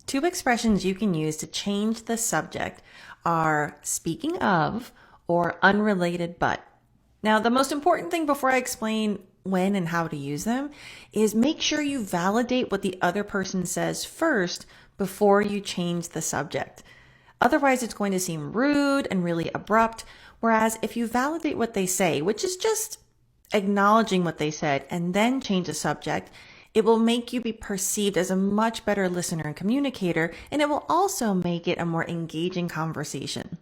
Two expressions you can use to change the subject are speaking of or unrelated but. Now, the most important thing before I explain when and how to use them is make sure you validate what the other person says first before you change the subject. Otherwise, it's going to seem rude and really abrupt. Whereas if you validate what they say, which is just acknowledging what they said and then change the subject, it will make you be perceived as a much better listener and communicator, and it will also make it a more engaging conversation.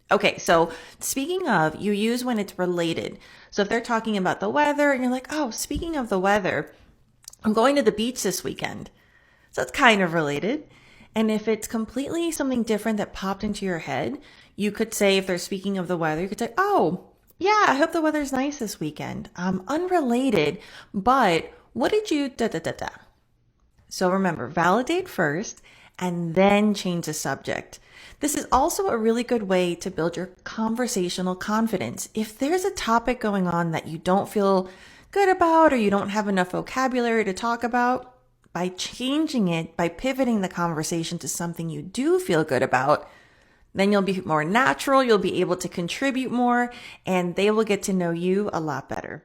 Okay, so speaking of, you use when it's related. So if they're talking about the weather and you're like, oh, speaking of the weather, I'm going to the beach this weekend. So it's kind of related. And if it's completely something different that popped into your head, you could say, if they're speaking of the weather, you could say, oh, yeah, I hope the weather's nice this weekend. Unrelated, but what did you da da da da? So remember, validate first and then change the subject. This is also a really good way to build your conversational confidence. If there's a topic going on that you don't feel good about or you don't have enough vocabulary to talk about, by changing it, by pivoting the conversation to something you do feel good about, then you'll be more natural, you'll be able to contribute more, and they will get to know you a lot better.